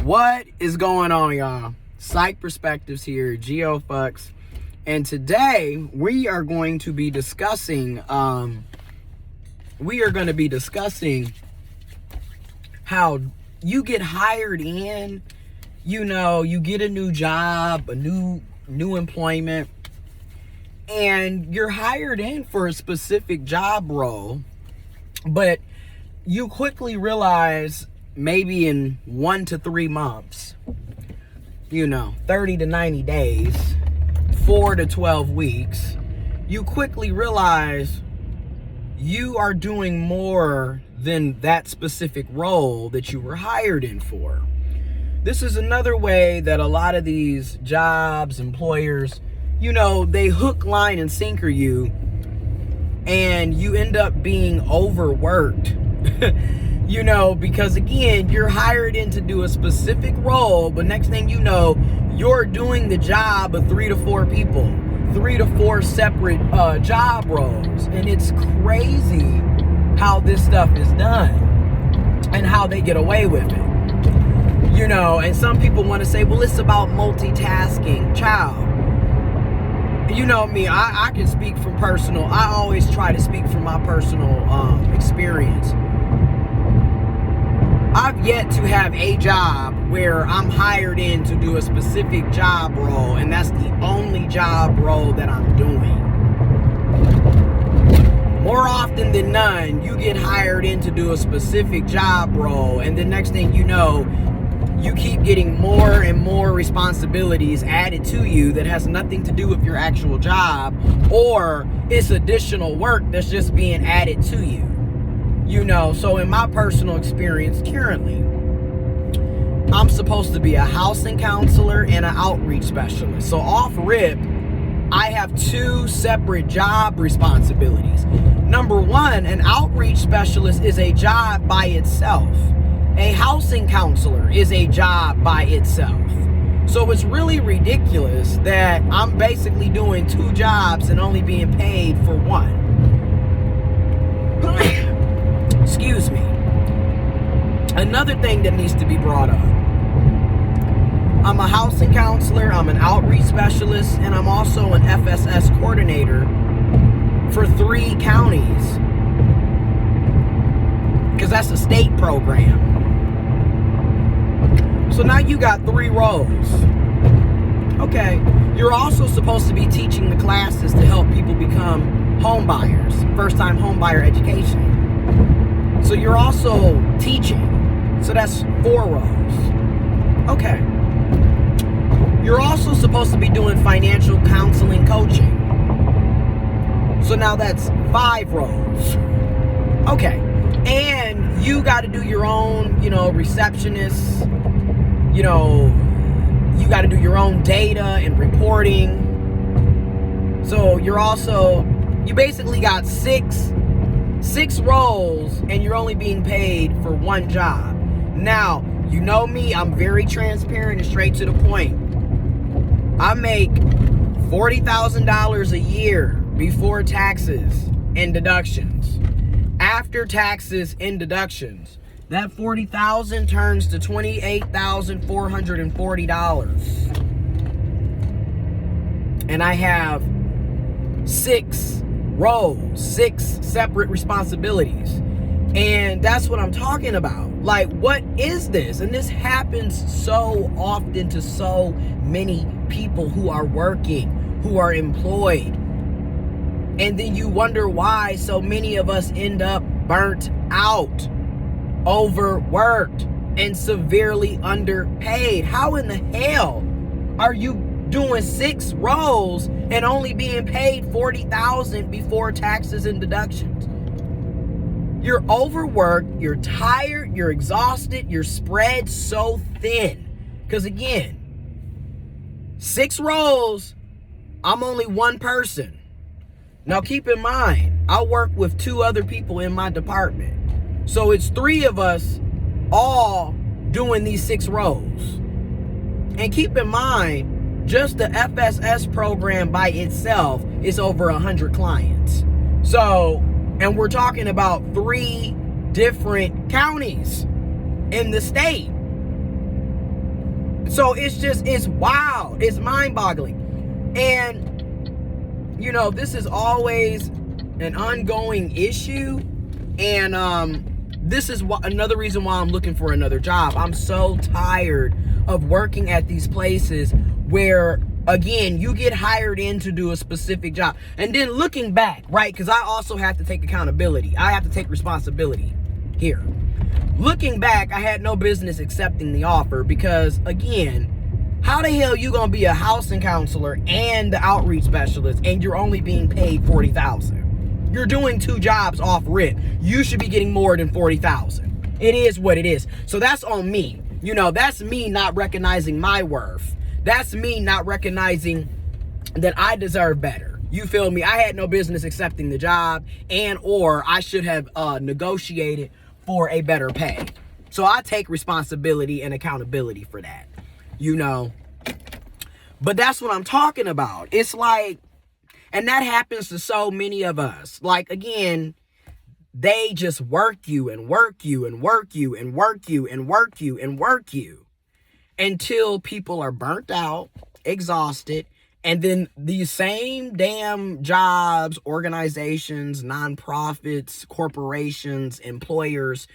What is going on, y'all? Psych Perspectives here, GeoFucks, and today we are going to be discussing how you get hired in. You get a new job, a new employment, and you're hired in for a specific job role, but you quickly realize maybe in 1 to 3 months, 30 to 90 days, 4 to 12 weeks, you quickly realize you are doing more than that specific role that you were hired in for. This is another way that a lot of these jobs, employers, they hook, line, and sinker you, and you end up being overworked. Because again, you're hired in to do a specific role, but next thing you know, you're doing the job of 3 to 4 people, 3 to 4 separate job roles. And it's crazy how this stuff is done and how they get away with it. And some people want to say, well, it's about multitasking. Child, you know me, I can speak from personal. I always try to speak from my personal experience. I've yet to have a job where I'm hired in to do a specific job role, and that's the only job role that I'm doing. More often than none, you get hired in to do a specific job role, and the next thing you know, you keep getting more and more responsibilities added to you that has nothing to do with your actual job, or it's additional work that's just being added to you. So in my personal experience currently, I'm supposed to be a housing counselor and an outreach specialist. So off rip, I have 2 separate job responsibilities. Number 1, an outreach specialist is a job by itself. A housing counselor is a job by itself. So it's really ridiculous that I'm basically doing 2 jobs and only being paid for 1. Excuse me. Another thing that needs to be brought up. I'm a housing counselor, I'm an outreach specialist, and I'm also an FSS coordinator for 3 counties. Because that's a state program. So now you got 3 roles. Okay. You're also supposed to be teaching the classes to help people become home buyers, first-time home buyer education. So you're also teaching. So that's 4 roles. Okay. You're also supposed to be doing financial counseling coaching. So now that's 5 roles. Okay. And you got to do your own, receptionist. You got to do your own data and reporting. So you basically got 6 roles, and you're only being paid for 1 job. Now, you know me, I'm very transparent and straight to the point. I make $40,000 a year before taxes and deductions. After taxes and deductions, that $40,000 turns to $28,440. And I have 6 roles, 6 separate responsibilities. And that's what I'm talking about. Like, what is this? And this happens so often to so many people who are working, who are employed. And then you wonder why so many of us end up burnt out, overworked, and severely underpaid. How in the hell are you doing 6 roles and only being paid $40,000 before taxes and deductions? You're overworked, you're tired, you're exhausted, you're spread so thin. Because again, 6 roles, I'm only 1 person. Now keep in mind, I work with 2 other people in my department. So it's 3 of us all doing these 6 roles. And keep in mind, just the FSS program by itself is over 100 clients. So, and we're talking about 3 different counties in the state. So it's wild. It's mind-boggling. And, you know, this is always an ongoing issue. And this is another reason why I'm looking for another job. I'm so tired of working at these places where, again, you get hired in to do a specific job. And then looking back, right, because I also have to take accountability. I have to take responsibility here. Looking back, I had no business accepting the offer because, again, how the hell you gonna be a housing counselor and the outreach specialist and you're only being paid $40,000? You're doing two jobs off rip. You should be getting more than $40,000. It is what it is. So that's on me. You know, that's me not recognizing my worth. That's me not recognizing that I deserve better. You feel me? I had no business accepting the job, and or I should have negotiated for a better pay. So I take responsibility and accountability for that, you know. But that's what I'm talking about. It's like, and that happens to so many of us. Like, again, they just work you and work you and work you and work you and work you and work you until people are burnt out, exhausted, and then these same damn jobs, organizations, nonprofits, corporations, employers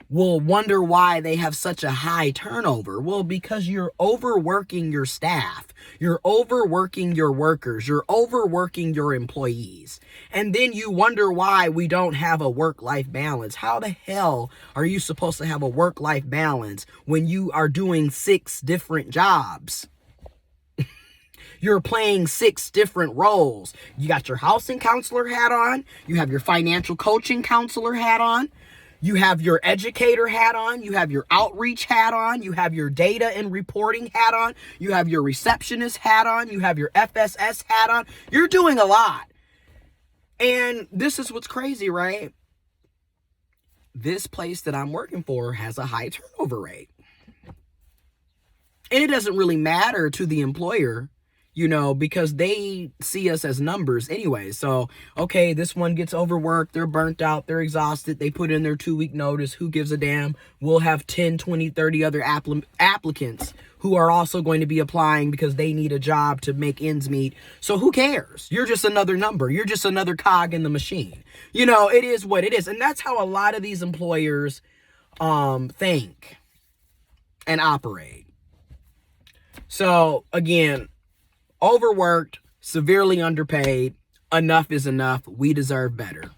will wonder why they have such a high turnover. Well, because you're overworking your staff. You're overworking your workers. You're overworking your employees. And then you wonder why we don't have a work-life balance. How the hell are you supposed to have a work-life balance when you are doing 6 different jobs? You're playing 6 different roles. You got your housing counselor hat on. You have your financial coaching counselor hat on. You have your educator hat on. You have your outreach hat on. You have your data and reporting hat on. You have your receptionist hat on. You have your FSS hat on. You're doing a lot. And this is what's crazy, right? This place that I'm working for has a high turnover rate. And it doesn't really matter to the employer, you know, because they see us as numbers anyway. So, okay, this one gets overworked. They're burnt out. They're exhausted. They put in their 2-week notice. Who gives a damn? We'll have 10, 20, 30 other applicants who are also going to be applying because they need a job to make ends meet. So who cares? You're just another number. You're just another cog in the machine. You know, it is what it is. And that's how a lot of these employers think and operate. So, again, overworked, severely underpaid, enough is enough. We deserve better.